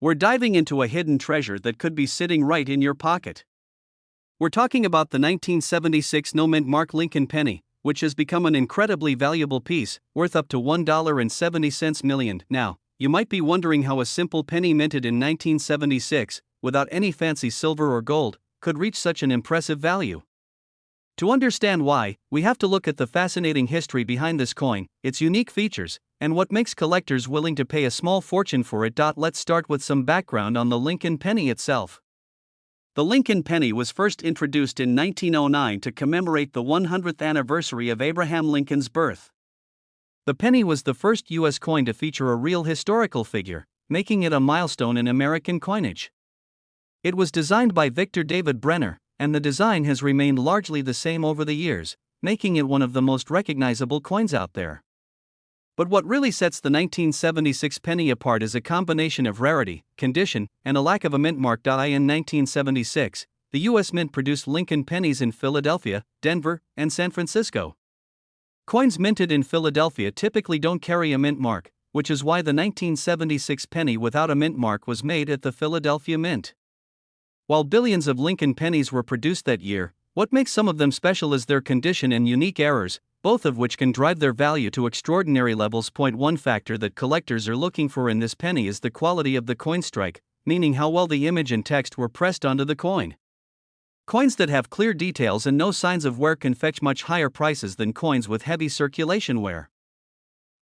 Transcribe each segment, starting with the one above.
We're diving into a hidden treasure that could be sitting right in your pocket. We're talking about the 1976 no-mint mark Lincoln penny, which has become an incredibly valuable piece, worth up to $1.70 million. Now, you might be wondering how a simple penny minted in 1976, without any fancy silver or gold, could reach such an impressive value. To understand why, we have to look at the fascinating history behind this coin, its unique features, and what makes collectors willing to pay a small fortune for it. Let's start with some background on the Lincoln penny itself. The Lincoln penny was first introduced in 1909 to commemorate the 100th anniversary of Abraham Lincoln's birth. The penny was the first U.S. coin to feature a real historical figure, making it a milestone in American coinage. It was designed by Victor David Brenner, and the design has remained largely the same over the years, making it one of the most recognizable coins out there. But what really sets the 1976 penny apart is a combination of rarity, condition, and a lack of a mint mark. In 1976, the U.S. Mint produced Lincoln pennies in Philadelphia, Denver, and San Francisco. Coins minted in Philadelphia typically don't carry a mint mark, which is why the 1976 penny without a mint mark was made at the Philadelphia Mint. While billions of Lincoln pennies were produced that year, what makes some of them special is their condition and unique errors, both of which can drive their value to extraordinary levels. One factor that collectors are looking for in this penny is the quality of the coin strike, meaning how well the image and text were pressed onto the coin. Coins that have clear details and no signs of wear can fetch much higher prices than coins with heavy circulation wear.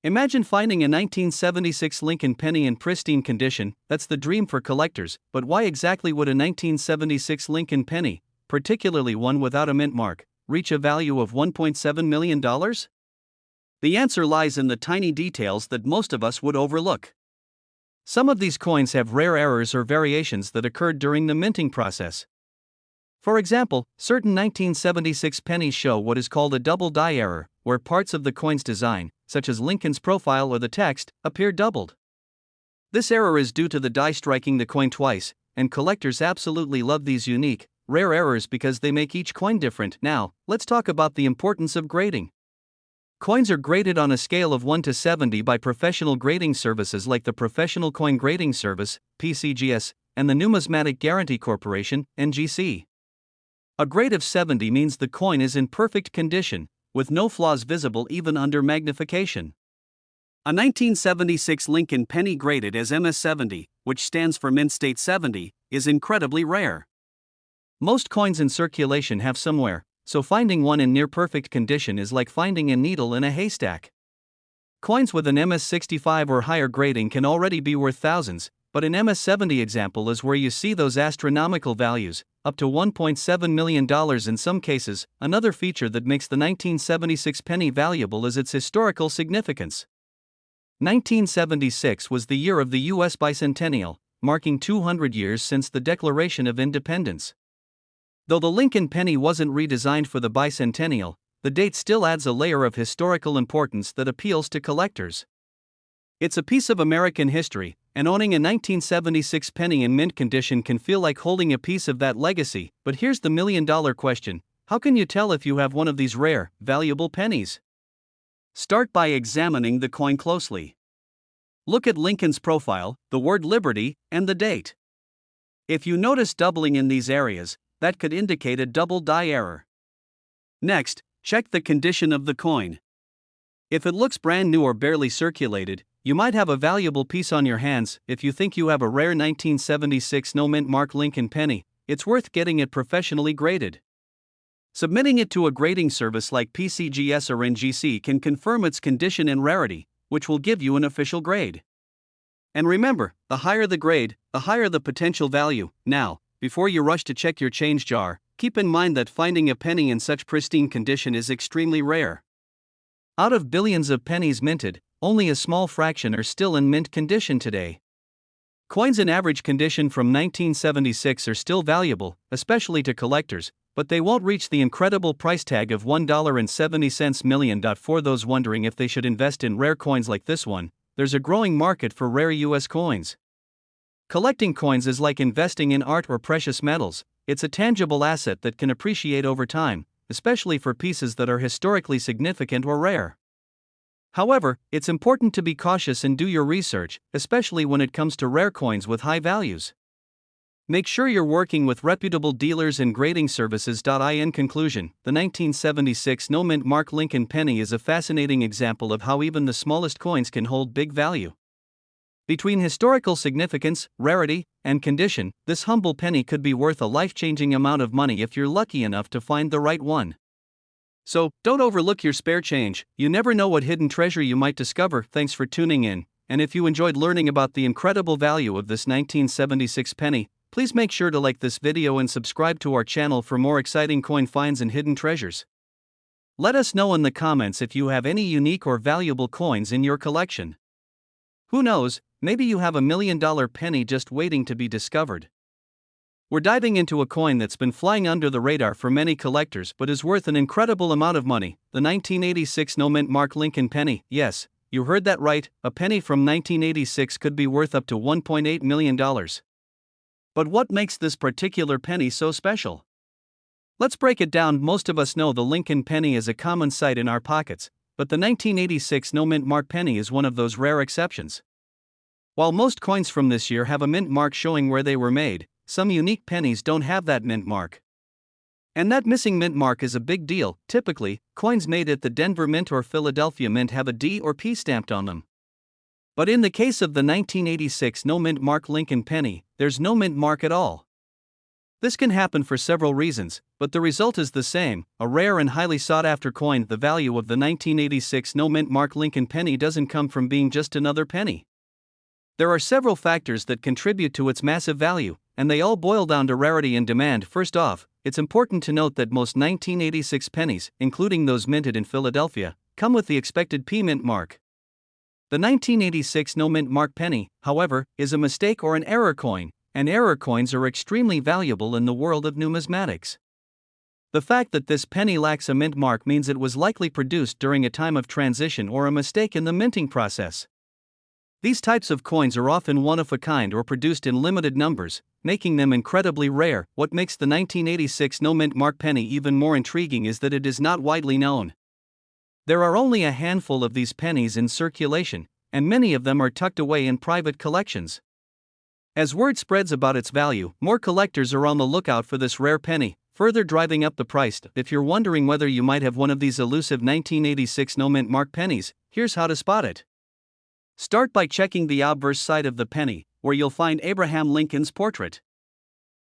Imagine finding a 1976 Lincoln penny in pristine condition. That's the dream for collectors, but why exactly would a 1976 Lincoln penny, particularly one without a mint mark, reach a value of $1.7 million? The answer lies in the tiny details that most of us would overlook. Some of these coins have rare errors or variations that occurred during the minting process. For example, certain 1976 pennies show what is called a double die error, where parts of the coin's design, such as Lincoln's profile or the text, appear doubled. This error is due to the die striking the coin twice, and collectors absolutely love these unique, rare errors because they make each coin different. Now, let's talk about the importance of grading. Coins are graded on a scale of 1 to 70 by professional grading services like the Professional Coin Grading Service, PCGS, and the Numismatic Guarantee Corporation, NGC. A grade of 70 means the coin is in perfect condition, with no flaws visible even under magnification. A 1976 Lincoln penny graded as MS70, which stands for Mint State 70, is incredibly rare. Most coins in circulation have some wear, so finding one in near-perfect condition is like finding a needle in a haystack. Coins with an MS65 or higher grading can already be worth thousands, but an MS70 example is where you see those astronomical values, up to $1.7 million in some cases. Another feature that makes the 1976 penny valuable is its historical significance. 1976 was the year of the U.S. bicentennial, marking 200 years since the Declaration of Independence. Though the Lincoln penny wasn't redesigned for the bicentennial, the date still adds a layer of historical importance that appeals to collectors. It's a piece of American history, and owning a 1976 penny in mint condition can feel like holding a piece of that legacy. But here's the million-dollar question: how can you tell if you have one of these rare, valuable pennies? Start by examining the coin closely. Look at Lincoln's profile, the word Liberty, and the date. If you notice doubling in these areas, that could indicate a double die error. Next, check the condition of the coin. If it looks brand new or barely circulated, you might have a valuable piece on your hands. If you think you have a rare 1976 no-mint mark Lincoln penny, it's worth getting it professionally graded. Submitting it to a grading service like PCGS or NGC can confirm its condition and rarity, which will give you an official grade. And remember, the higher the grade, the higher the potential value. Now, before you rush to check your change jar, keep in mind that finding a penny in such pristine condition is extremely rare. Out of billions of pennies minted, only a small fraction are still in mint condition today. Coins in average condition from 1976 are still valuable, especially to collectors, but they won't reach the incredible price tag of $1.70 million. For those wondering if they should invest in rare coins like this one, there's a growing market for rare U.S. coins. Collecting coins is like investing in art or precious metals. It's a tangible asset that can appreciate over time, especially for pieces that are historically significant or rare. However, it's important to be cautious and do your research, especially when it comes to rare coins with high values. Make sure you're working with reputable dealers and grading services. In conclusion, the 1976 no mint Mark Lincoln penny is a fascinating example of how even the smallest coins can hold big value. Between historical significance, rarity, and condition, this humble penny could be worth a life-changing amount of money if you're lucky enough to find the right one. So, don't overlook your spare change. You never know what hidden treasure you might discover. Thanks for tuning in, and if you enjoyed learning about the incredible value of this 1976 penny, please make sure to like this video and subscribe to our channel for more exciting coin finds and hidden treasures. Let us know in the comments if you have any unique or valuable coins in your collection. Who knows, maybe you have $1 million penny just waiting to be discovered. We're diving into a coin that's been flying under the radar for many collectors but is worth an incredible amount of money, the 1986 no mint Mark Lincoln penny. Yes, you heard that right, a penny from 1986 could be worth up to $1.8 million. But what makes this particular penny so special? Let's break it down. Most of us know the Lincoln penny is a common sight in our pockets, but the 1986 no mint Mark penny is one of those rare exceptions. While most coins from this year have a mint mark showing where they were made, some unique pennies don't have that mint mark. And that missing mint mark is a big deal. Typically, coins made at the Denver Mint or Philadelphia Mint have a D or P stamped on them. But in the case of the 1986 no mint Mark Lincoln penny, there's no mint mark at all. This can happen for several reasons, but the result is the same, a rare and highly sought-after coin. The value of the 1986 no mint Mark Lincoln penny doesn't come from being just another penny. There are several factors that contribute to its massive value, and they all boil down to rarity and demand. First off, it's important to note that most 1986 pennies, including those minted in Philadelphia, come with the expected P mint mark. The 1986 no mint Mark penny, however, is a mistake or an error coin, and error coins are extremely valuable in the world of numismatics. The fact that this penny lacks a mint mark means it was likely produced during a time of transition or a mistake in the minting process. These types of coins are often one of a kind or produced in limited numbers, making them incredibly rare. What makes the 1986 no mint Mark penny even more intriguing is that it is not widely known. There are only a handful of these pennies in circulation, and many of them are tucked away in private collections. As word spreads about its value, more collectors are on the lookout for this rare penny, further driving up the price. If you're wondering whether you might have one of these elusive 1986 no mint Mark pennies, here's how to spot it. Start by checking the obverse side of the penny, where you'll find Abraham Lincoln's portrait.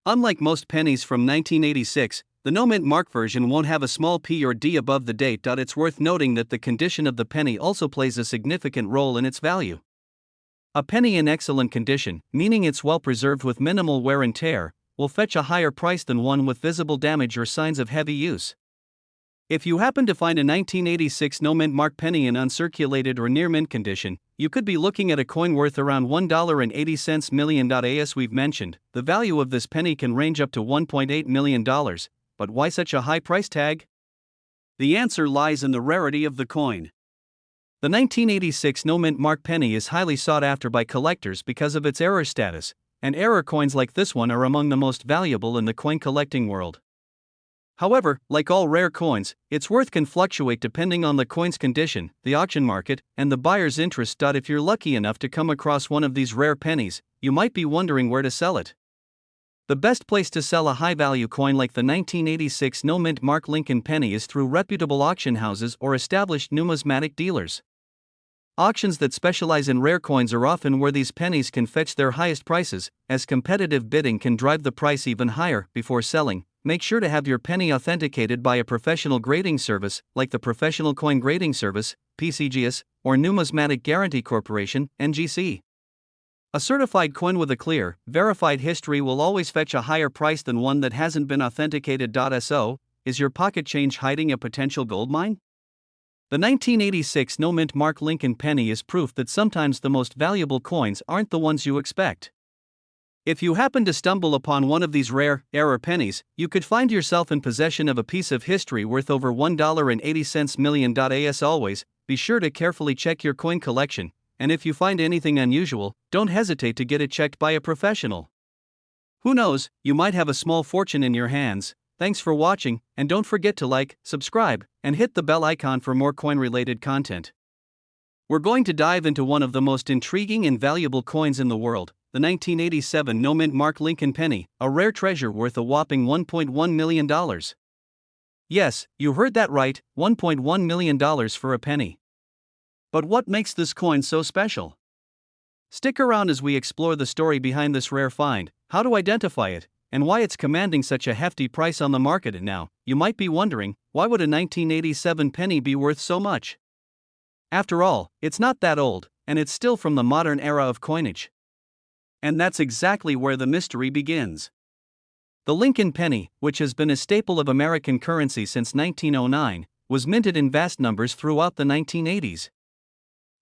Unlike most pennies from 1986, the no mint Mark version won't have a small P or D above the date. It's worth noting that the condition of the penny also plays a significant role in its value. A penny in excellent condition, meaning it's well preserved with minimal wear and tear, will fetch a higher price than one with visible damage or signs of heavy use. If you happen to find a 1986 no mint Mark penny in uncirculated or near mint condition, you could be looking at a coin worth around $1.80 million. As we've mentioned, the value of this penny can range up to $1.8 million, but why such a high price tag? The answer lies in the rarity of the coin. The 1986 no mint Mark penny is highly sought after by collectors because of its error status, and error coins like this one are among the most valuable in the coin collecting world. However, like all rare coins, its worth can fluctuate depending on the coin's condition, the auction market, and the buyer's interest. If you're lucky enough to come across one of these rare pennies, you might be wondering where to sell it. The best place to sell a high-value coin like the 1986 no mint Mark Lincoln penny is through reputable auction houses or established numismatic dealers. Auctions that specialize in rare coins are often where these pennies can fetch their highest prices, as competitive bidding can drive the price even higher. Before selling, make sure to have your penny authenticated by a professional grading service, like the Professional Coin Grading Service, PCGS, or Numismatic Guarantee Corporation, NGC. A certified coin with a clear, verified history will always fetch a higher price than one that hasn't been authenticated. So, is your pocket change hiding a potential gold mine? The 1986 no mint Mark Lincoln penny is proof that sometimes the most valuable coins aren't the ones you expect. If you happen to stumble upon one of these rare, error pennies, you could find yourself in possession of a piece of history worth over $1.80 million. As always, be sure to carefully check your coin collection, and if you find anything unusual, don't hesitate to get it checked by a professional. Who knows, you might have a small fortune in your hands. Thanks for watching, and don't forget to like, subscribe, and hit the bell icon for more coin-related content. We're going to dive into one of the most intriguing and valuable coins in the world, the 1987 no-mint Mark Lincoln penny, a rare treasure worth a whopping $1.1 million. Yes, you heard that right, $1.1 million for a penny. But what makes this coin so special? Stick around as we explore the story behind this rare find, how to identify it, and why it's commanding such a hefty price on the market. And now, you might be wondering, why would a 1987 penny be worth so much? After all, it's not that old, and it's still from the modern era of coinage. And that's exactly where the mystery begins. The Lincoln penny, which has been a staple of American currency since 1909, was minted in vast numbers throughout the 1980s.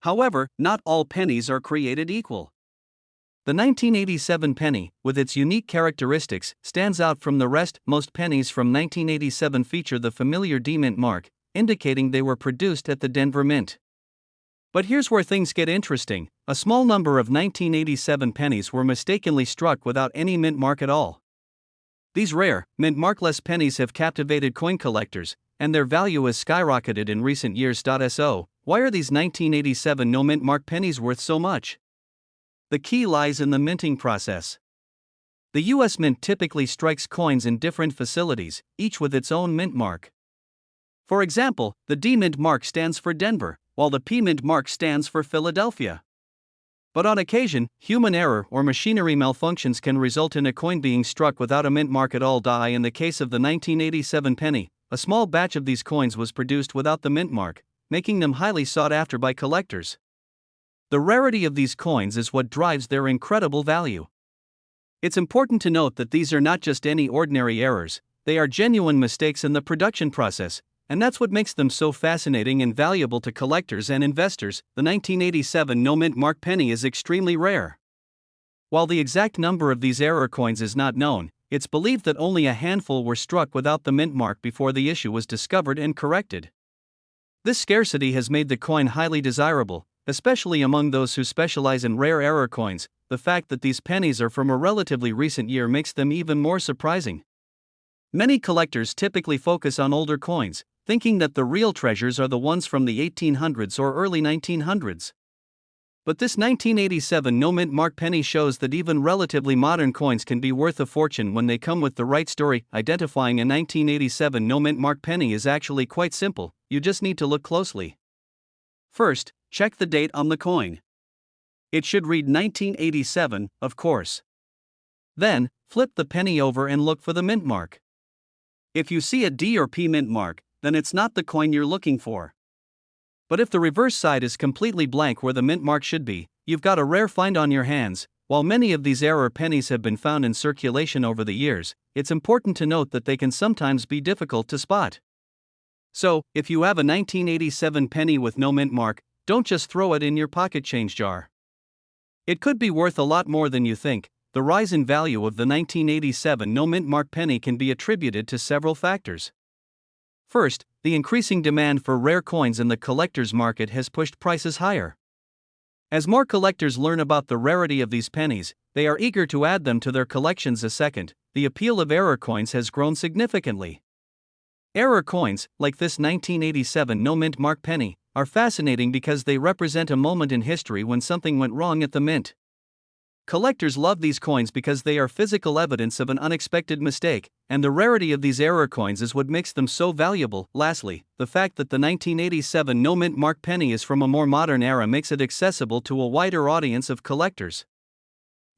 However, not all pennies are created equal. The 1987 penny, with its unique characteristics, stands out from the rest. Most pennies from 1987 feature the familiar D-Mint mark, indicating they were produced at the Denver Mint. But here's where things get interesting. A small number of 1987 pennies were mistakenly struck without any mint mark at all. These rare, mint markless pennies have captivated coin collectors, and their value has skyrocketed in recent years. So, why are these 1987 no mint mark pennies worth so much? The key lies in the minting process. The U.S. Mint typically strikes coins in different facilities, each with its own mint mark. For example, the D-Mint mark stands for Denver, while the P-Mint mark stands for Philadelphia. But on occasion, human error or machinery malfunctions can result in a coin being struck without a mint mark at all. In the case of the 1987 penny, a small batch of these coins was produced without the mint mark, making them highly sought after by collectors. The rarity of these coins is what drives their incredible value. It's important to note that these are not just any ordinary errors, they are genuine mistakes in the production process, and that's what makes them so fascinating and valuable to collectors and investors. The 1987 no-mint mark penny is extremely rare. While the exact number of these error coins is not known, it's believed that only a handful were struck without the mint mark before the issue was discovered and corrected. This scarcity has made the coin highly desirable, especially among those who specialize in rare error coins. The fact that these pennies are from a relatively recent year makes them even more surprising. Many collectors typically focus on older coins, thinking that the real treasures are the ones from the 1800s or early 1900s. But this 1987 no-mint mark penny shows that even relatively modern coins can be worth a fortune when they come with the right story. Identifying a 1987 no-mint mark penny is actually quite simple, you just need to look closely. First, check the date on the coin. It should read 1987, of course. Then, flip the penny over and look for the mint mark. If you see a D or P mint mark, then it's not the coin you're looking for. But if the reverse side is completely blank where the mint mark should be, you've got a rare find on your hands. While many of these error pennies have been found in circulation over the years, it's important to note that they can sometimes be difficult to spot. So, if you have a 1987 penny with no mint mark, don't just throw it in your pocket change jar. It could be worth a lot more than you think. The rise in value of the 1987 no mint mark penny can be attributed to several factors. First, the increasing demand for rare coins in the collector's market has pushed prices higher. As more collectors learn about the rarity of these pennies, they are eager to add them to their collections. Second, the appeal of error coins has grown significantly. Error coins, like this 1987 no-mint mark penny, are fascinating because they represent a moment in history when something went wrong at the mint. Collectors love these coins because they are physical evidence of an unexpected mistake, and the rarity of these error coins is what makes them so valuable. Lastly, the fact that the 1987 no-mint mark penny is from a more modern era makes it accessible to a wider audience of collectors.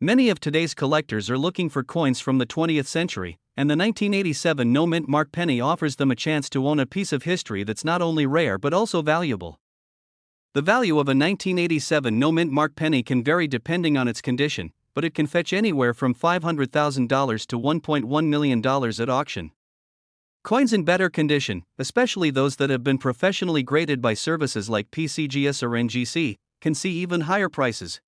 Many of today's collectors are looking for coins from the 20th century, and the 1987 no-mint mark penny offers them a chance to own a piece of history that's not only rare but also valuable. The value of a 1987 no-mint mark penny can vary depending on its condition, but it can fetch anywhere from $500,000 to $1.1 million at auction. Coins in better condition, especially those that have been professionally graded by services like PCGS or NGC, can see even higher prices.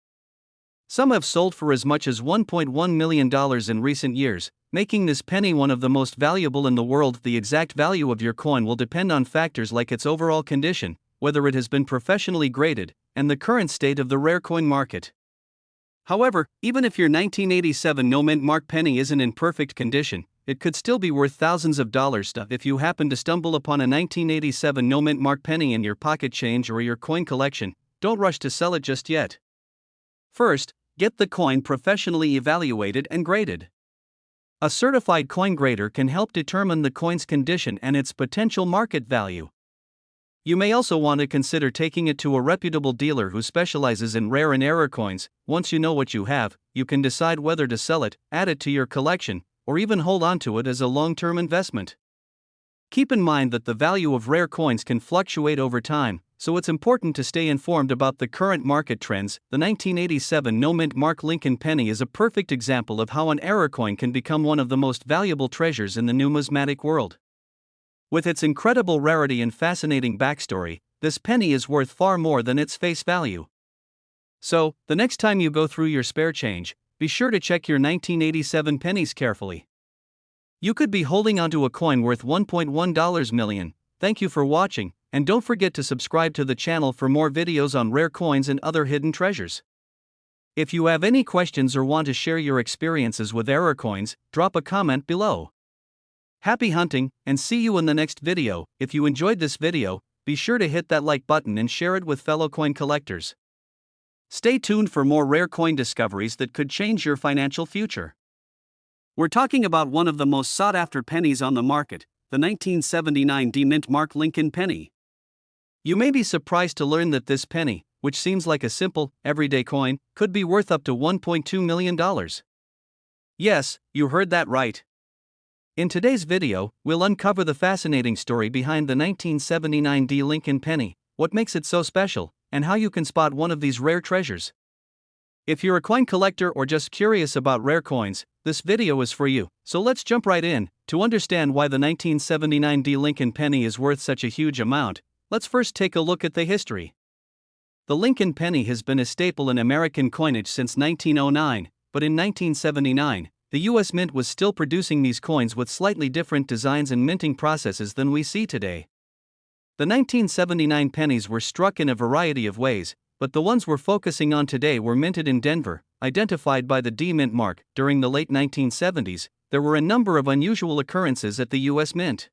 Some have sold for as much as $1.1 million in recent years, making this penny one of the most valuable in the world. The exact value of your coin will depend on factors like its overall condition, whether it has been professionally graded, and the current state of the rare coin market. However, even if your 1987 no-mint mark penny isn't in perfect condition, it could still be worth thousands of dollars. If you happen to stumble upon a 1987 no-mint mark penny in your pocket change or your coin collection, don't rush to sell it just yet. First, get the coin professionally evaluated and graded. A certified coin grader can help determine the coin's condition and its potential market value. You may also want to consider taking it to a reputable dealer who specializes in rare and error coins. Once you know what you have, you can decide whether to sell it, add it to your collection, or even hold on to it as a long-term investment. Keep in mind that the value of rare coins can fluctuate over time, so it's important to stay informed about the current market trends. The 1987 no-mint Mark Lincoln penny is a perfect example of how an error coin can become one of the most valuable treasures in the numismatic world. With its incredible rarity and fascinating backstory, this penny is worth far more than its face value. So, the next time you go through your spare change, be sure to check your 1987 pennies carefully. You could be holding onto a coin worth $1.1 million. Thank you for watching, and don't forget to subscribe to the channel for more videos on rare coins and other hidden treasures. If you have any questions or want to share your experiences with error coins, drop a comment below. Happy hunting, and see you in the next video. If you enjoyed this video, be sure to hit that like button and share it with fellow coin collectors. Stay tuned for more rare coin discoveries that could change your financial future. We're talking about one of the most sought-after pennies on the market, the 1979 D-Mint Mark Lincoln penny. You may be surprised to learn that this penny, which seems like a simple, everyday coin, could be worth up to $1.2 million. Yes, you heard that right. In today's video, we'll uncover the fascinating story behind the 1979 D. Lincoln penny, what makes it so special, and how you can spot one of these rare treasures. If you're a coin collector or just curious about rare coins, this video is for you, so let's jump right in. To understand why the 1979 D. Lincoln penny is worth such a huge amount, let's first take a look at the history. The Lincoln penny has been a staple in American coinage since 1909, but in 1979, the U.S. Mint was still producing these coins with slightly different designs and minting processes than we see today. The 1979 pennies were struck in a variety of ways, but the ones we're focusing on today were minted in Denver, identified by the D-Mint mark. During the late 1970s, there were a number of unusual occurrences at the U.S. Mint.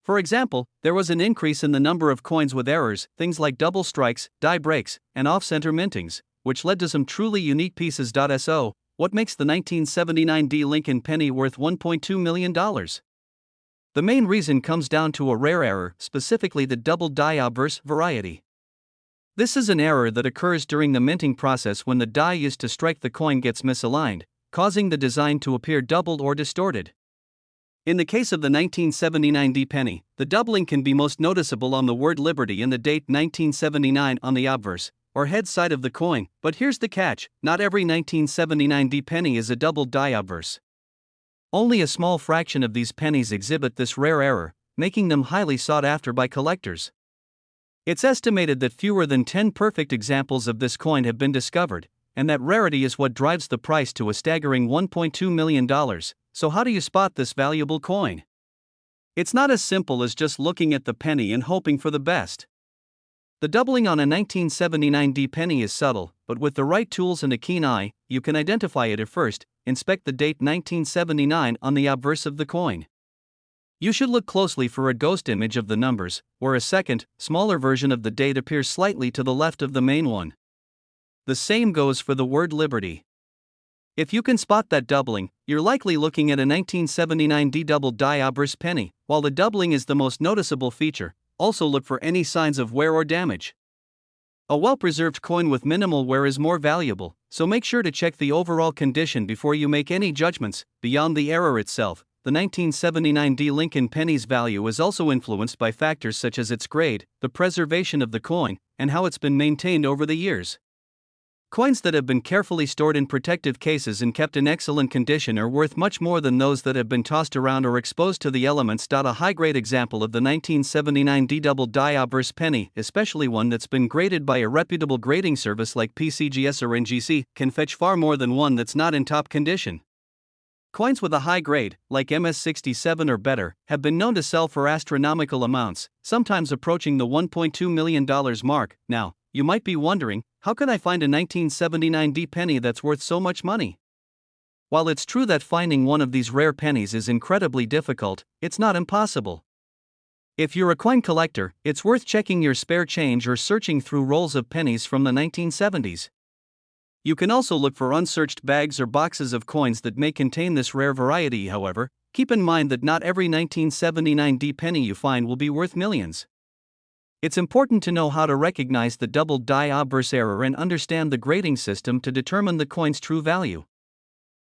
For example, there was an increase in the number of coins with errors, things like double strikes, die breaks, and off-center mintings, which led to some truly unique pieces. So, what makes the 1979 D. Lincoln penny worth $1.2 million? The main reason comes down to a rare error, specifically the double die obverse variety. This is an error that occurs during the minting process when the die used to strike the coin gets misaligned, causing the design to appear doubled or distorted. In the case of the 1979 D penny, the doubling can be most noticeable on the word Liberty and the date 1979 on the obverse, or head side of the coin. But here's the catch: not every 1979 D penny is a double die obverse. Only a small fraction of these pennies exhibit this rare error, making them highly sought after by collectors. It's estimated that fewer than 10 perfect examples of this coin have been discovered, and that rarity is what drives the price to a staggering $1.2 million. So how do you spot this valuable coin? It's not as simple as just looking at the penny and hoping for the best. The doubling on a 1979 D penny is subtle, but with the right tools and a keen eye, you can identify it. At first, inspect the date 1979 on the obverse of the coin. You should look closely for a ghost image of the numbers, where a second, smaller version of the date appears slightly to the left of the main one. The same goes for the word Liberty. If you can spot that doubling, you're likely looking at a 1979 D double die obverse penny. While the doubling is the most noticeable feature, also look for any signs of wear or damage. A well-preserved coin with minimal wear is more valuable, so make sure to check the overall condition before you make any judgments. Beyond the error itself, the 1979 D. Lincoln penny's value is also influenced by factors such as its grade, the preservation of the coin, and how it's been maintained over the years. Coins that have been carefully stored in protective cases and kept in excellent condition are worth much more than those that have been tossed around or exposed to the elements. A high-grade example of the 1979 D double die obverse penny, especially one that's been graded by a reputable grading service like PCGS or NGC, can fetch far more than one that's not in top condition. Coins with a high grade, like MS-67 or better, have been known to sell for astronomical amounts, sometimes approaching the $1.2 million mark. Now, you might be wondering, how can I find a 1979 D penny that's worth so much money? While it's true that finding one of these rare pennies is incredibly difficult, it's not impossible. If you're a coin collector, it's worth checking your spare change or searching through rolls of pennies from the 1970s. You can also look for unsearched bags or boxes of coins that may contain this rare variety. However, keep in mind that not every 1979 D penny you find will be worth millions. It's important to know how to recognize the double die obverse error and understand the grading system to determine the coin's true value.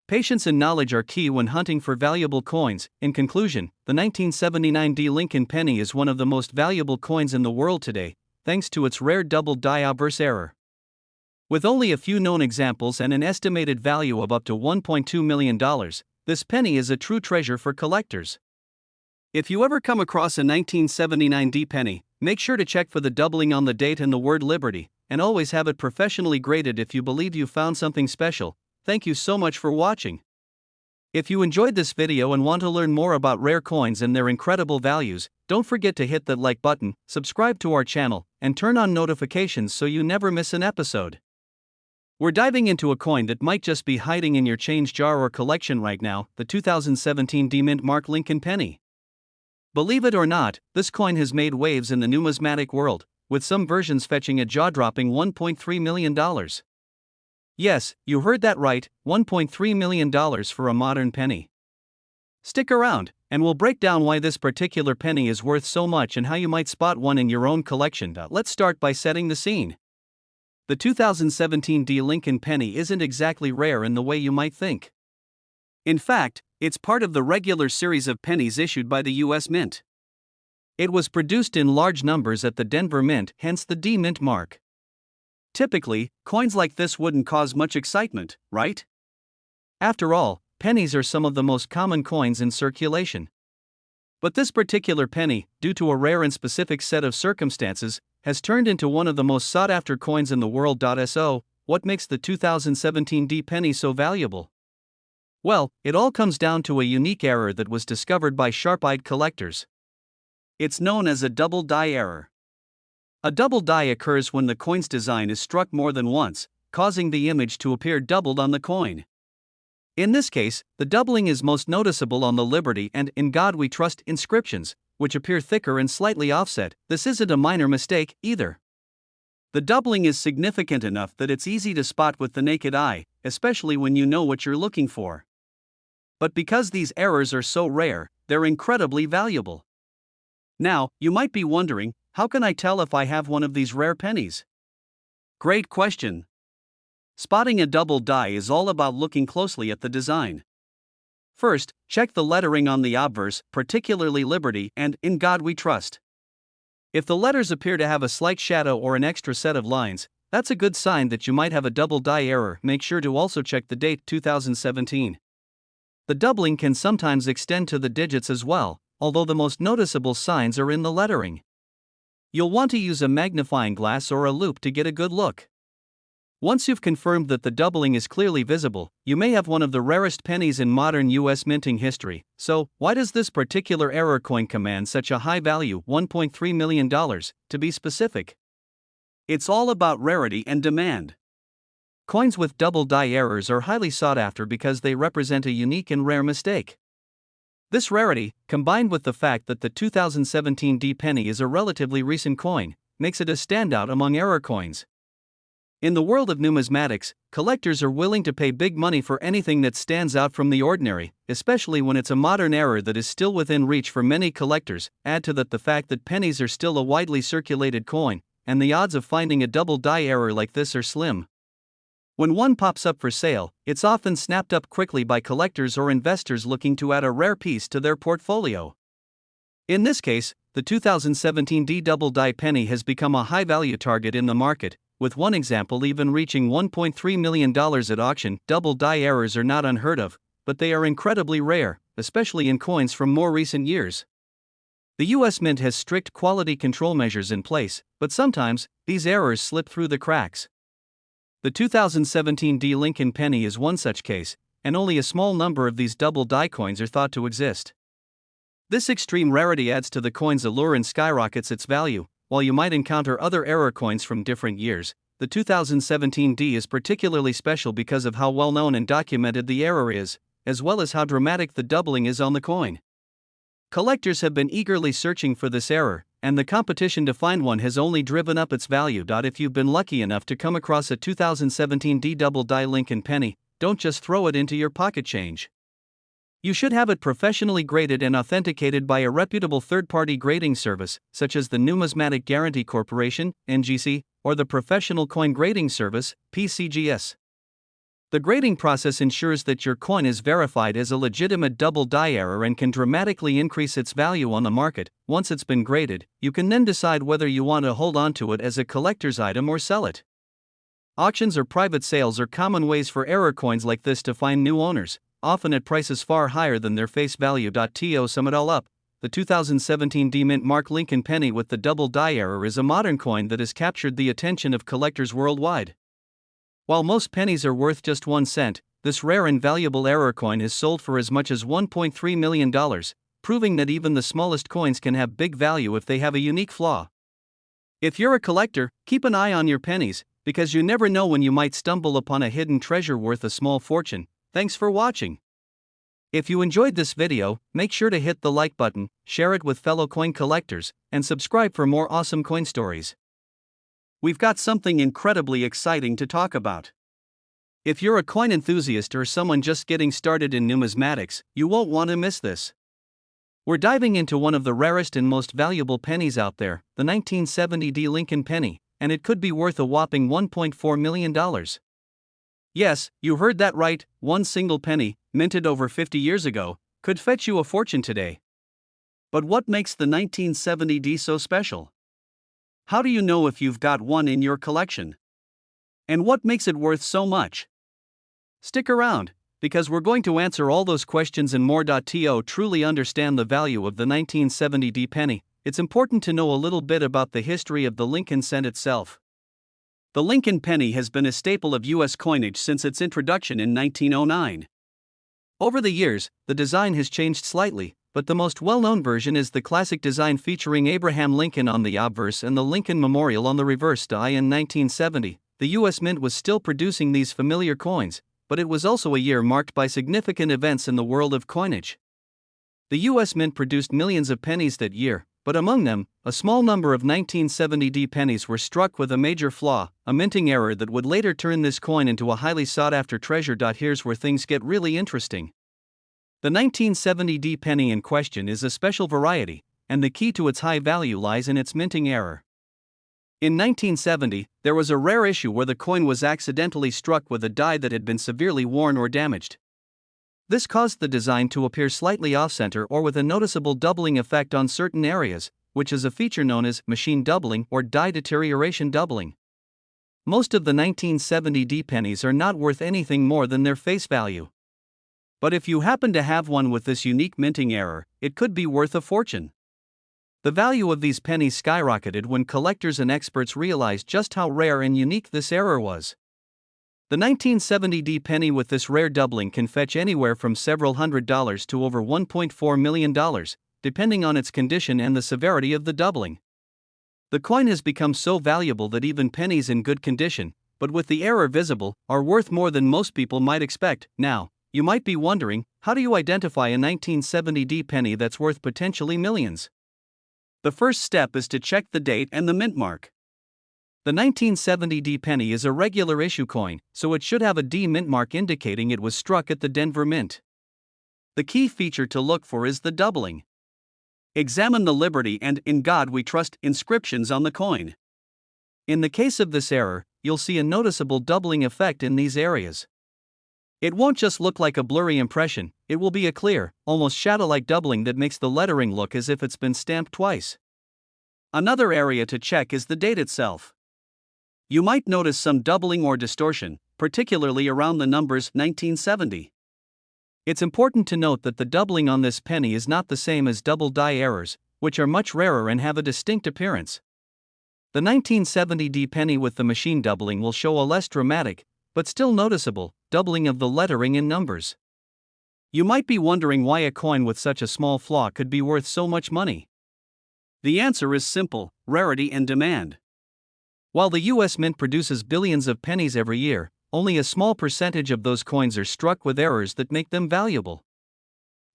Patience and knowledge are key when hunting for valuable coins. In conclusion, the 1979 D Lincoln penny is one of the most valuable coins in the world today, thanks to its rare double die obverse error. With only a few known examples and an estimated value of up to $1.2 million, this penny is a true treasure for collectors. If you ever come across a 1979 D penny, make sure to check for the doubling on the date and the word Liberty, and always have it professionally graded if you believe you found something special. Thank you so much for watching. If you enjoyed this video and want to learn more about rare coins and their incredible values, don't forget to hit that like button, subscribe to our channel, and turn on notifications so you never miss an episode. We're diving into a coin that might just be hiding in your change jar or collection right now, the 2017 D Mint Mark Lincoln penny. Believe it or not, this coin has made waves in the numismatic world, with some versions fetching a jaw-dropping $1.3 million. Yes, you heard that right, $1.3 million for a modern penny. Stick around, and we'll break down why this particular penny is worth so much and how you might spot one in your own collection. Let's start by setting the scene. The 2017 D Lincoln penny isn't exactly rare in the way you might think. In fact, it's part of the regular series of pennies issued by the U.S. Mint. It was produced in large numbers at the Denver Mint, hence the D Mint mark. Typically, coins like this wouldn't cause much excitement, right? After all, pennies are some of the most common coins in circulation. But this particular penny, due to a rare and specific set of circumstances, has turned into one of the most sought-after coins in the world. So, what makes the 2017 D penny so valuable? Well, it all comes down to a unique error that was discovered by sharp-eyed collectors. It's known as a double die error. A double die occurs when the coin's design is struck more than once, causing the image to appear doubled on the coin. In this case, the doubling is most noticeable on the Liberty and "In God We Trust" inscriptions, which appear thicker and slightly offset. This isn't a minor mistake, either. The doubling is significant enough that it's easy to spot with the naked eye, especially when you know what you're looking for. But because these errors are so rare, they're incredibly valuable. Now, you might be wondering, how can I tell if I have one of these rare pennies? Great question. Spotting a double die is all about looking closely at the design. First, check the lettering on the obverse, particularly Liberty and "In God We Trust." If the letters appear to have a slight shadow or an extra set of lines, that's a good sign that you might have a double die error. Make sure to also check the date, 2017. The doubling can sometimes extend to the digits as well, although the most noticeable signs are in the lettering. You'll want to use a magnifying glass or a loupe to get a good look. Once you've confirmed that the doubling is clearly visible, you may have one of the rarest pennies in modern U.S. minting history. So, why does this particular error coin command such a high value, $1.3 million, to be specific? It's all about rarity and demand. Coins with double die errors are highly sought after because they represent a unique and rare mistake. This rarity, combined with the fact that the 2017 D penny is a relatively recent coin, makes it a standout among error coins. In the world of numismatics, collectors are willing to pay big money for anything that stands out from the ordinary, especially when it's a modern error that is still within reach for many collectors. Add to that the fact that pennies are still a widely circulated coin, and the odds of finding a double die error like this are slim. When one pops up for sale, it's often snapped up quickly by collectors or investors looking to add a rare piece to their portfolio. In this case, the 2017 D double die penny has become a high-value target in the market, with one example even reaching $1.3 million at auction. Double die errors are not unheard of, but they are incredibly rare, especially in coins from more recent years. The U.S. Mint has strict quality control measures in place, but sometimes, these errors slip through the cracks. The 2017 D Lincoln penny is one such case, and only a small number of these double die coins are thought to exist. This extreme rarity adds to the coin's allure and skyrockets its value. While you might encounter other error coins from different years, the 2017 D is particularly special because of how well known and documented the error is, as well as how dramatic the doubling is on the coin. Collectors have been eagerly searching for this error, and the competition to find one has only driven up its value. If you've been lucky enough to come across a 2017 D double die Lincoln penny, don't just throw it into your pocket change. You should have it professionally graded and authenticated by a reputable third-party grading service, such as the Numismatic Guarantee Corporation, NGC, or the Professional Coin Grading Service, PCGS. The grading process ensures that your coin is verified as a legitimate double die error and can dramatically increase its value on the market. Once it's been graded, you can then decide whether you want to hold on to it as a collector's item or sell it. Auctions or private sales are common ways for error coins like this to find new owners, often at prices far higher than their face value. To sum it all up, the 2017 D Mint Mark Lincoln penny with the double die error is a modern coin that has captured the attention of collectors worldwide. While most pennies are worth just 1 cent, this rare and valuable error coin is sold for as much as $1.3 million, proving that even the smallest coins can have big value if they have a unique flaw. If you're a collector, keep an eye on your pennies, because you never know when you might stumble upon a hidden treasure worth a small fortune. Thanks for watching. If you enjoyed this video, make sure to hit the like button, share it with fellow coin collectors, and subscribe for more awesome coin stories. We've got something incredibly exciting to talk about. If you're a coin enthusiast or someone just getting started in numismatics, you won't want to miss this. We're diving into one of the rarest and most valuable pennies out there, the 1970 D Lincoln penny, and it could be worth a whopping $1.4 million. Yes, you heard that right, one single penny, minted over 50 years ago, could fetch you a fortune today. But what makes the 1970 D so special? How do you know if you've got one in your collection? And what makes it worth so much? Stick around, because we're going to answer all those questions and more. To truly understand the value of the 1970 D penny, it's important to know a little bit about the history of the Lincoln cent itself. The Lincoln penny has been a staple of U.S. coinage since its introduction in 1909. Over the years, the design has changed slightly, but the most well-known version is the classic design featuring Abraham Lincoln on the obverse and the Lincoln Memorial on the reverse. In 1970, the U.S. Mint was still producing these familiar coins, but it was also a year marked by significant events in the world of coinage. The U.S. Mint produced millions of pennies that year, but among them, a small number of 1970 D pennies were struck with a major flaw, a minting error that would later turn this coin into a highly sought-after treasure. Here's where things get really interesting. The 1970 D penny in question is a special variety, and the key to its high value lies in its minting error. In 1970, there was a rare issue where the coin was accidentally struck with a die that had been severely worn or damaged. This caused the design to appear slightly off-center or with a noticeable doubling effect on certain areas, which is a feature known as machine doubling or die deterioration doubling. Most of the 1970 D pennies are not worth anything more than their face value. But if you happen to have one with this unique minting error, it could be worth a fortune. The value of these pennies skyrocketed when collectors and experts realized just how rare and unique this error was. The 1970 D penny with this rare doubling can fetch anywhere from several $100s to over $1.4 million, depending on its condition and the severity of the doubling. The coin has become so valuable that even pennies in good condition, but with the error visible, are worth more than most people might expect. Now, you might be wondering, how do you identify a 1970 D penny that's worth potentially millions? The first step is to check the date and the mint mark. The 1970 D penny is a regular issue coin, so it should have a D mint mark indicating it was struck at the Denver Mint. The key feature to look for is the doubling. Examine the Liberty and "In God We Trust" inscriptions on the coin. In the case of this error, you'll see a noticeable doubling effect in these areas. It won't just look like a blurry impression, it will be a clear, almost shadow-like doubling that makes the lettering look as if it's been stamped twice. Another area to check is the date itself. You might notice some doubling or distortion, particularly around the numbers 1970. It's important to note that the doubling on this penny is not the same as double die errors, which are much rarer and have a distinct appearance. The 1970 D penny with the machine doubling will show a less dramatic, but still noticeable, doubling of the lettering and numbers. You might be wondering why a coin with such a small flaw could be worth so much money. The answer is simple: rarity and demand. While the U.S. Mint produces billions of pennies every year, only a small percentage of those coins are struck with errors that make them valuable.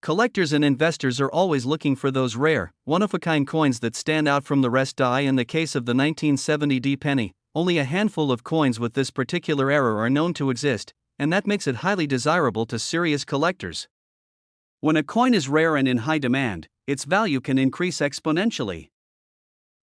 Collectors and investors are always looking for those rare, one-of-a-kind coins that stand out from the rest. In the case of the 1970 penny, only a handful of coins with this particular error are known to exist, and that makes it highly desirable to serious collectors. When a coin is rare and in high demand, its value can increase exponentially.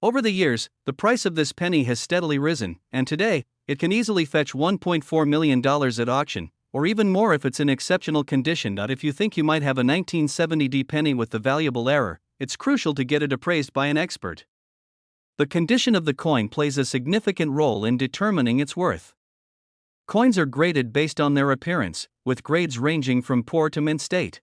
Over the years, the price of this penny has steadily risen, and today, it can easily fetch $1.4 million at auction, or even more if it's in exceptional condition. If you think you might have a 1970 penny with the valuable error, it's crucial to get it appraised by an expert. The condition of the coin plays a significant role in determining its worth. Coins are graded based on their appearance, with grades ranging from poor to mint state.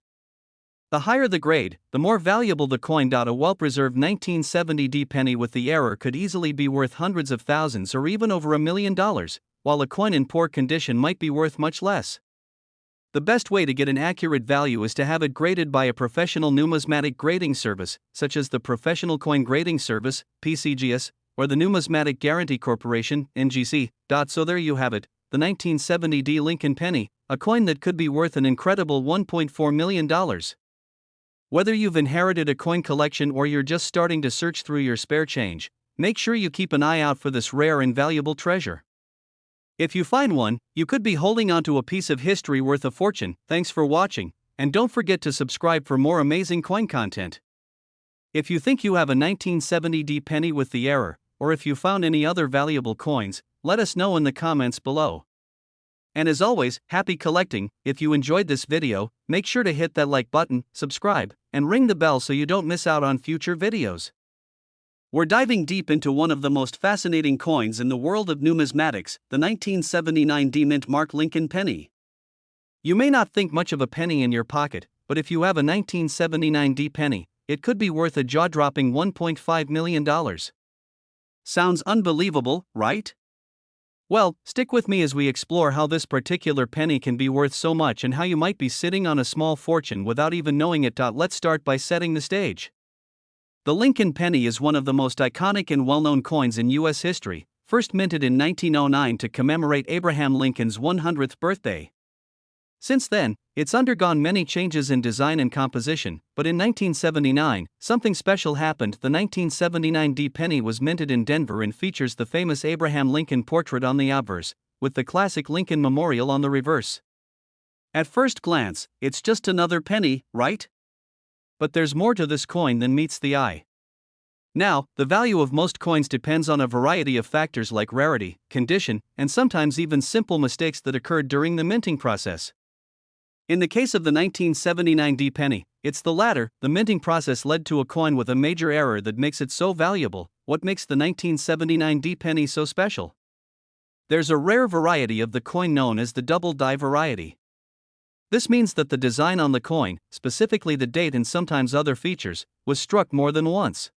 The higher the grade, the more valuable the coin. A well-preserved 1970 penny with the error could easily be worth hundreds of thousands or even over $1 million, while a coin in poor condition might be worth much less. The best way to get an accurate value is to have it graded by a professional numismatic grading service, such as the Professional Coin Grading Service, PCGS, or the Numismatic Guarantee Corporation, NGC. So there you have it, the 1970 Lincoln penny, a coin that could be worth an incredible $1.4 million. Whether you've inherited a coin collection or you're just starting to search through your spare change, make sure you keep an eye out for this rare and valuable treasure. If you find one, you could be holding onto a piece of history worth a fortune. Thanks for watching, and don't forget to subscribe for more amazing coin content. If you think you have a 1970 penny with the error, or if you found any other valuable coins, let us know in the comments below. And as always, happy collecting. If you enjoyed this video, make sure to hit that like button, subscribe, and ring the bell so you don't miss out on future videos. We're diving deep into one of the most fascinating coins in the world of numismatics, the 1979 mint Mark Lincoln penny. You may not think much of a penny in your pocket, but if you have a 1979 penny, it could be worth a jaw-dropping $1.5 million. Sounds unbelievable, right? Well, stick with me as we explore how this particular penny can be worth so much and how you might be sitting on a small fortune without even knowing it. Let's start by setting the stage. The Lincoln penny is one of the most iconic and well-known coins in U.S. history, first minted in 1909 to commemorate Abraham Lincoln's 100th birthday. Since then, it's undergone many changes in design and composition, but in 1979, something special happened. The 1979 penny was minted in Denver and features the famous Abraham Lincoln portrait on the obverse, with the classic Lincoln Memorial on the reverse. At first glance, it's just another penny, right? But there's more to this coin than meets the eye. Now, the value of most coins depends on a variety of factors like rarity, condition, and sometimes even simple mistakes that occurred during the minting process. In the case of the 1979 penny, it's the latter. The minting process led to a coin with a major error that makes it so valuable. What makes the 1979 penny so special? There's a rare variety of the coin known as the double die variety. This means that the design on the coin, specifically the date and sometimes other features, was struck more than once.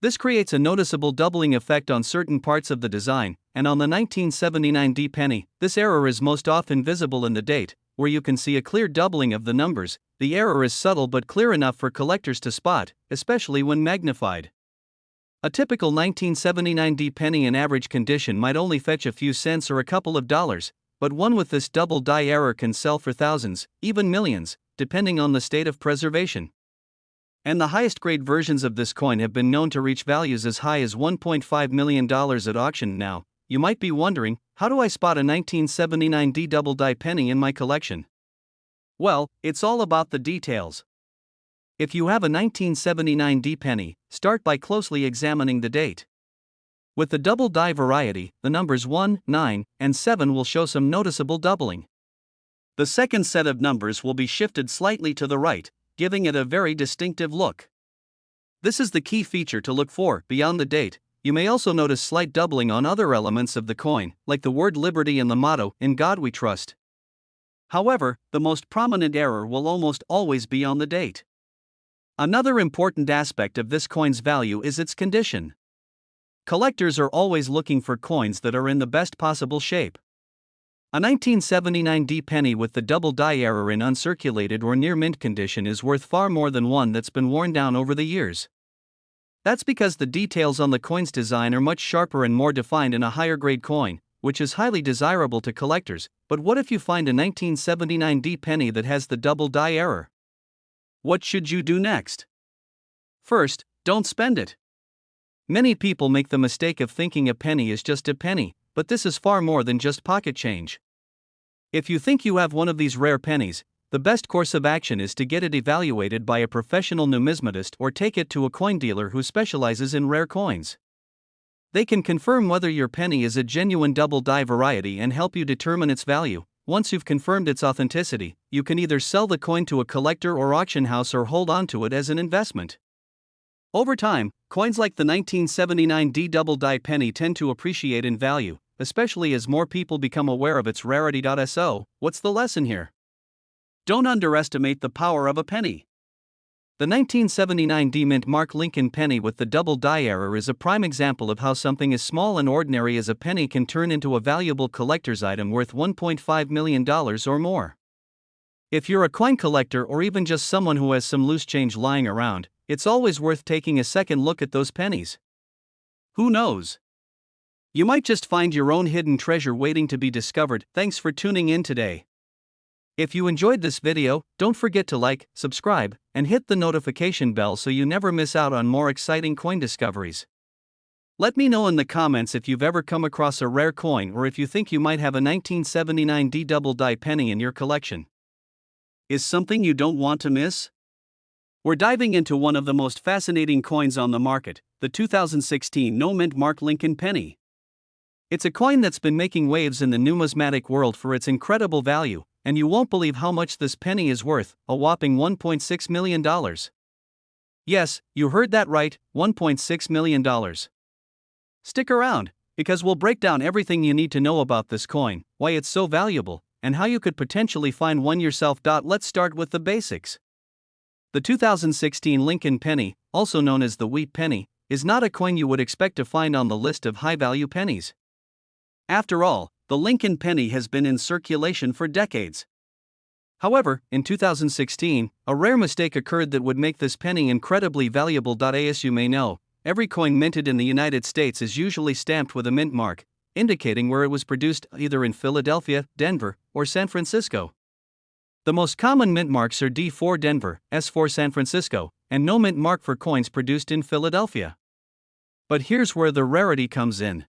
This creates a noticeable doubling effect on certain parts of the design, and on the 1979 penny, this error is most often visible in the date, where you can see a clear doubling of the numbers. The error is subtle but clear enough for collectors to spot, especially when magnified. A typical 1979 penny in average condition might only fetch a few cents or a couple of dollars, but one with this double die error can sell for thousands, even millions, depending on the state of preservation. And the highest grade versions of this coin have been known to reach values as high as $1.5 million at auction. Now, you might be wondering, how do I spot a 1979 double die penny in my collection? Well, it's all about the details. If you have a 1979 penny, start by closely examining the date. With the double die variety, the numbers 1, 9, and 7 will show some noticeable doubling. The second set of numbers will be shifted slightly to the right, giving it a very distinctive look. This is the key feature to look for. Beyond the date, you may also notice slight doubling on other elements of the coin, like the word liberty and the motto, "In God We Trust." However, the most prominent error will almost always be on the date. Another important aspect of this coin's value is its condition. Collectors are always looking for coins that are in the best possible shape. A 1979 penny with the double die error in uncirculated or near mint condition is worth far more than one that's been worn down over the years. That's because the details on the coin's design are much sharper and more defined in a higher grade coin, which is highly desirable to collectors. But what if you find a 1979 penny that has the double die error? What should you do next? First, don't spend it. Many people make the mistake of thinking a penny is just a penny, but this is far more than just pocket change. If you think you have one of these rare pennies, the best course of action is to get it evaluated by a professional numismatist or take it to a coin dealer who specializes in rare coins. They can confirm whether your penny is a genuine double die variety and help you determine its value. Once you've confirmed its authenticity, you can either sell the coin to a collector or auction house or hold on to it as an investment. Over time, coins like the 1979 D double die penny tend to appreciate in value, especially as more people become aware of its rarity. So, what's the lesson here? Don't underestimate the power of a penny. The 1979 D mint Mark Lincoln penny with the double die error is a prime example of how something as small and ordinary as a penny can turn into a valuable collector's item worth $1.5 million or more. If you're a coin collector or even just someone who has some loose change lying around, it's always worth taking a second look at those pennies. Who knows? You might just find your own hidden treasure waiting to be discovered. Thanks for tuning in today. If you enjoyed this video, don't forget to like, subscribe, and hit the notification bell so you never miss out on more exciting coin discoveries. Let me know in the comments if you've ever come across a rare coin or if you think you might have a 1979 D double die penny in your collection. Is something you don't want to miss? We're diving into one of the most fascinating coins on the market, the 2016 no mint Mark Lincoln penny. It's a coin that's been making waves in the numismatic world for its incredible value, and you won't believe how much this penny is worth, a whopping $1.6 million. Yes, you heard that right, $1.6 million. Stick around, because we'll break down everything you need to know about this coin, why it's so valuable, and how you could potentially find one yourself. Let's start with the basics. The 2016 Lincoln penny, also known as the wheat penny, is not a coin you would expect to find on the list of high-value pennies. After all, the Lincoln penny has been in circulation for decades. However, in 2016, a rare mistake occurred that would make this penny incredibly valuable. As you may know, every coin minted in the United States is usually stamped with a mint mark, indicating where it was produced, either in Philadelphia, Denver, or San Francisco. The most common mint marks are D for Denver, S for San Francisco, and no mint mark for coins produced in Philadelphia. But here's where the rarity comes in.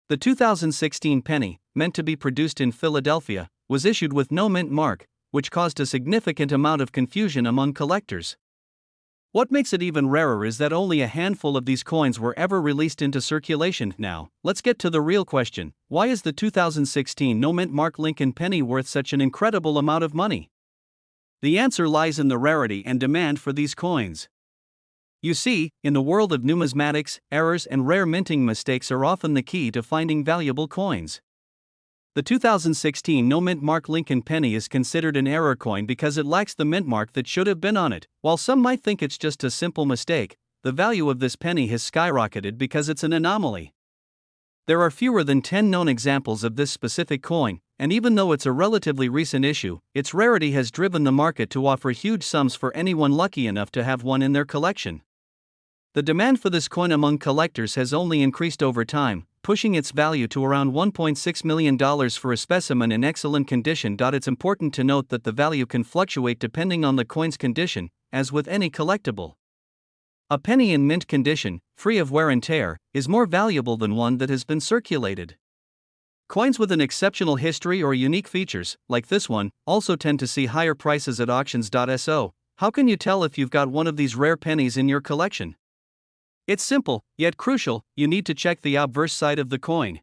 The 2016 penny, meant to be produced in Philadelphia, was issued with no mint mark, which caused a significant amount of confusion among collectors. What makes it even rarer is that only a handful of these coins were ever released into circulation. Now, let's get to the real question: why is the 2016 no mint Mark Lincoln penny worth such an incredible amount of money? The answer lies in the rarity and demand for these coins. You see, in the world of numismatics, errors and rare minting mistakes are often the key to finding valuable coins. The 2016 no mint Mark Lincoln penny is considered an error coin because it lacks the mint mark that should have been on it. While some might think it's just a simple mistake, the value of this penny has skyrocketed because it's an anomaly. There are fewer than 10 known examples of this specific coin, and even though it's a relatively recent issue, its rarity has driven the market to offer huge sums for anyone lucky enough to have one in their collection. The demand for this coin among collectors has only increased over time, pushing its value to around $1.6 million for a specimen in excellent condition. It's important to note that the value can fluctuate depending on the coin's condition, as with any collectible. A penny in mint condition, free of wear and tear, is more valuable than one that has been circulated. Coins with an exceptional history or unique features, like this one, also tend to see higher prices at auctions. So, how can you tell if you've got one of these rare pennies in your collection? It's simple, yet crucial. You need to check the obverse side of the coin.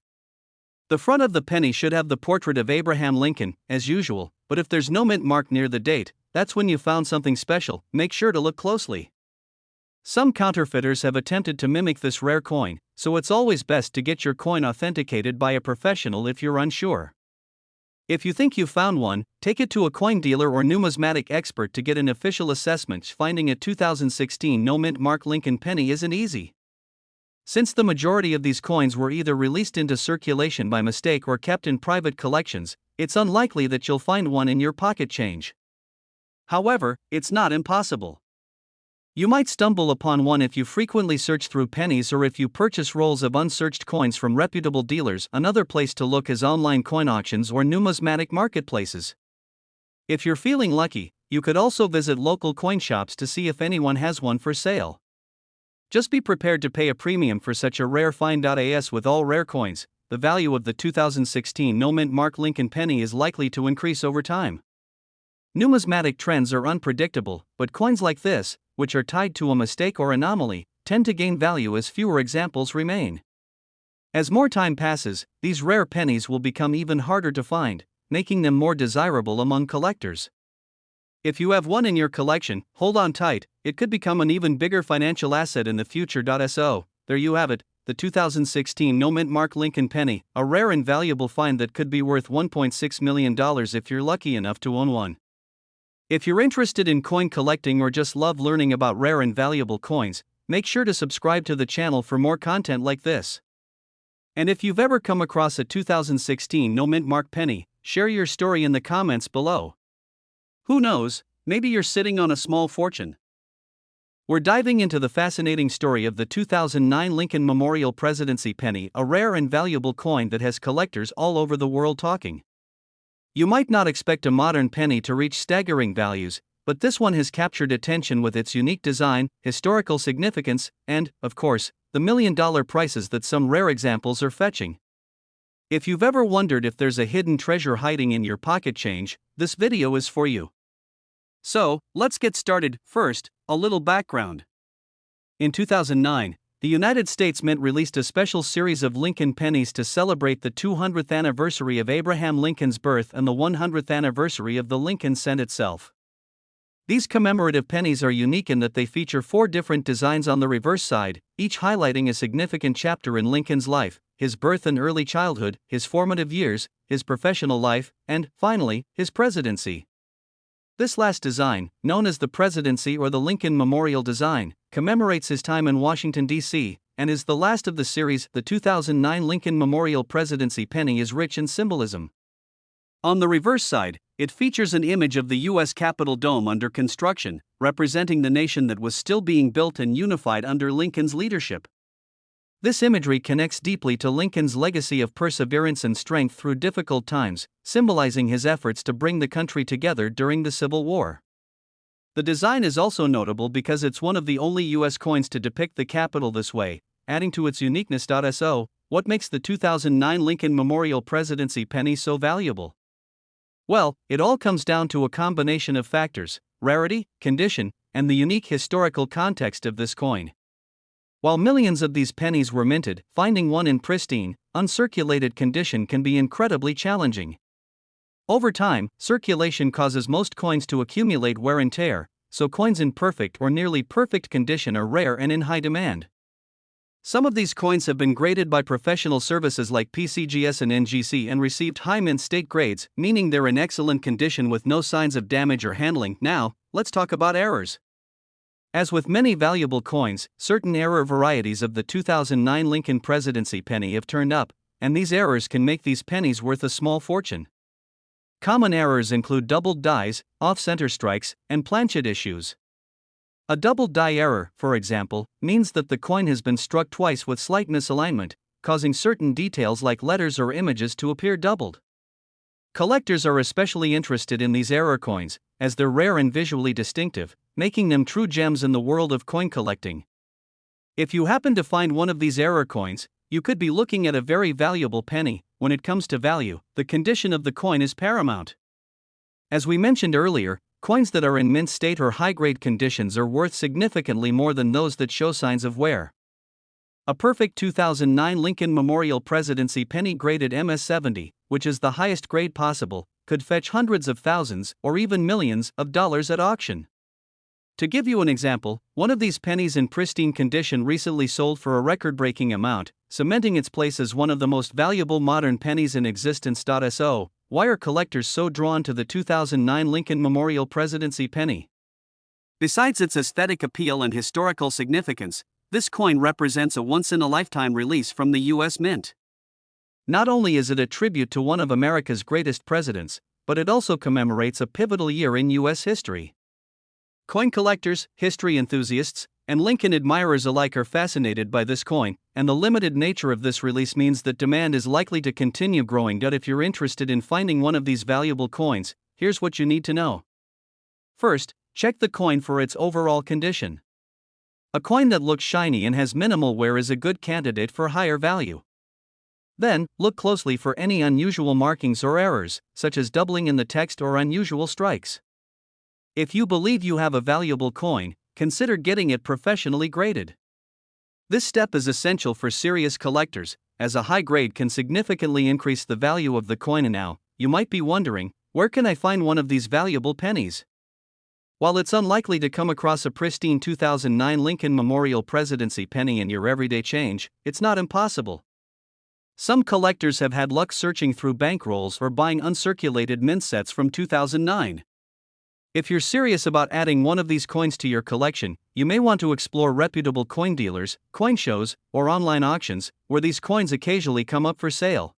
The front of the penny should have the portrait of Abraham Lincoln, as usual, but if there's no mint mark near the date, that's when you found something special. Make sure to look closely. Some counterfeiters have attempted to mimic this rare coin, so it's always best to get your coin authenticated by a professional if you're unsure. If you think you found one, take it to a coin dealer or numismatic expert to get an official assessment. Finding a 2016 no mint Mark Lincoln penny isn't easy. Since the majority of these coins were either released into circulation by mistake or kept in private collections, it's unlikely that you'll find one in your pocket change. However, it's not impossible. You might stumble upon one if you frequently search through pennies or if you purchase rolls of unsearched coins from reputable dealers. Another place to look is online coin auctions or numismatic marketplaces. If you're feeling lucky, You could also visit local coin shops to see if anyone has one for sale. Just be prepared to pay a premium for such a rare find. As with all rare coins, the value of the 2016 no-mint Mark Lincoln penny is likely to increase over time. Numismatic trends are unpredictable, but coins like this, which are tied to a mistake or anomaly, tend to gain value as fewer examples remain. As more time passes, these rare pennies will become even harder to find, making them more desirable among collectors. If you have one in your collection, hold on tight, it could become an even bigger financial asset in the future. So, there you have it, the 2016 no-mint Mark Lincoln penny, a rare and valuable find that could be worth $1.6 million if you're lucky enough to own one. If you're interested in coin collecting or just love learning about rare and valuable coins, make sure to subscribe to the channel for more content like this. And if you've ever come across a 2016 no-mint Mark penny, share your story in the comments below. Who knows, maybe you're sitting on a small fortune. We're diving into the fascinating story of the 2009 Lincoln Memorial Presidency penny, a rare and valuable coin that has collectors all over the world talking. You might not expect a modern penny to reach staggering values, but this one has captured attention with its unique design, historical significance, and, of course, the million-dollar prices that some rare examples are fetching. If you've ever wondered if there's a hidden treasure hiding in your pocket change, this video is for you. So, let's get started. First, a little background. In 2009, the United States Mint released a special series of Lincoln pennies to celebrate the 200th anniversary of Abraham Lincoln's birth and the 100th anniversary of the Lincoln Cent itself. These commemorative pennies are unique in that they feature 4 different designs on the reverse side, each highlighting a significant chapter in Lincoln's life: his birth and early childhood, his formative years, his professional life, and, finally, his presidency. This last design, known as the Presidency or the Lincoln Memorial design, commemorates his time in Washington, D.C., and is the last of the series. The 2009 Lincoln Memorial Presidency penny is rich in symbolism. On the reverse side, it features an image of the U.S. Capitol dome under construction, representing the nation that was still being built and unified under Lincoln's leadership. This imagery connects deeply to Lincoln's legacy of perseverance and strength through difficult times, symbolizing his efforts to bring the country together during the Civil War. The design is also notable because it's one of the only U.S. coins to depict the Capitol this way, adding to its uniqueness. So, what makes the 2009 Lincoln Memorial Presidency penny so valuable? Well, it all comes down to a combination of factors: rarity, condition, and the unique historical context of this coin. While millions of these pennies were minted, finding one in pristine, uncirculated condition can be incredibly challenging. Over time, circulation causes most coins to accumulate wear and tear, so coins in perfect or nearly perfect condition are rare and in high demand. Some of these coins have been graded by professional services like PCGS and NGC and received high mint state grades, meaning they're in excellent condition with no signs of damage or handling. Now, let's talk about errors. As with many valuable coins, certain error varieties of the 2009 Lincoln Presidency penny have turned up, and these errors can make these pennies worth a small fortune. Common errors include doubled dies, off-center strikes, and planchet issues. A doubled die error, for example, means that the coin has been struck twice with slight misalignment, causing certain details like letters or images to appear doubled. Collectors are especially interested in these error coins, as they're rare and visually distinctive, making them true gems in the world of coin collecting. If you happen to find one of these error coins, you could be looking at a very valuable penny. When it comes to value, the condition of the coin is paramount. As we mentioned earlier, coins that are in mint state or high-grade conditions are worth significantly more than those that show signs of wear. A perfect 2009 Lincoln Memorial Presidency penny graded MS-70, which is the highest grade possible, could fetch hundreds of thousands or even millions of dollars at auction. To give you an example, one of these pennies in pristine condition recently sold for a record-breaking amount, cementing its place as one of the most valuable modern pennies in existence. So, why are collectors so drawn to the 2009 Lincoln Memorial Presidency penny? Besides its aesthetic appeal and historical significance, this coin represents a once-in-a-lifetime release from the U.S. Mint. Not only is it a tribute to one of America's greatest presidents, but it also commemorates a pivotal year in U.S. history. Coin collectors, history enthusiasts, and Lincoln admirers alike are fascinated by this coin, and the limited nature of this release means that demand is likely to continue growing. If you're interested in finding one of these valuable coins, here's what you need to know. First, check the coin for its overall condition. A coin that looks shiny and has minimal wear is a good candidate for higher value. Then, look closely for any unusual markings or errors, such as doubling in the text or unusual strikes. If you believe you have a valuable coin, consider getting it professionally graded. This step is essential for serious collectors, as a high grade can significantly increase the value of the coin. And now, you might be wondering, where can I find one of these valuable pennies? While it's unlikely to come across a pristine 2009 Lincoln Memorial Presidency penny in your everyday change, it's not impossible. Some collectors have had luck searching through bankrolls or buying uncirculated mint sets from 2009. If you're serious about adding one of these coins to your collection, you may want to explore reputable coin dealers, coin shows, or online auctions, where these coins occasionally come up for sale.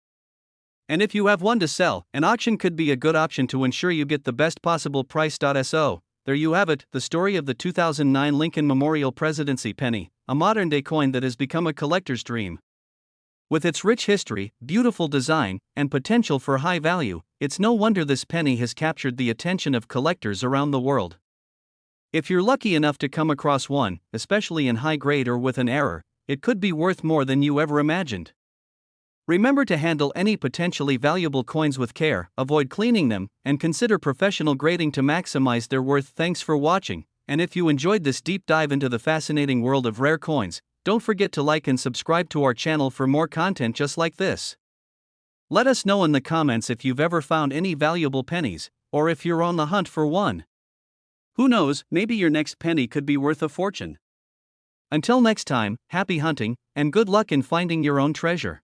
And if you have one to sell, an auction could be a good option to ensure you get the best possible price. So, there you have it, the story of the 2009 Lincoln Memorial Presidency penny, a modern-day coin that has become a collector's dream. With its rich history, beautiful design, and potential for high value, it's no wonder this penny has captured the attention of collectors around the world. If you're lucky enough to come across one, especially in high grade or with an error, it could be worth more than you ever imagined. Remember to handle any potentially valuable coins with care, avoid cleaning them, and consider professional grading to maximize their worth. Thanks for watching, and if you enjoyed this deep dive into the fascinating world of rare coins, don't forget to like and subscribe to our channel for more content just like this. Let us know in the comments if you've ever found any valuable pennies, or if you're on the hunt for one. Who knows, maybe your next penny could be worth a fortune. Until next time, happy hunting, and good luck in finding your own treasure.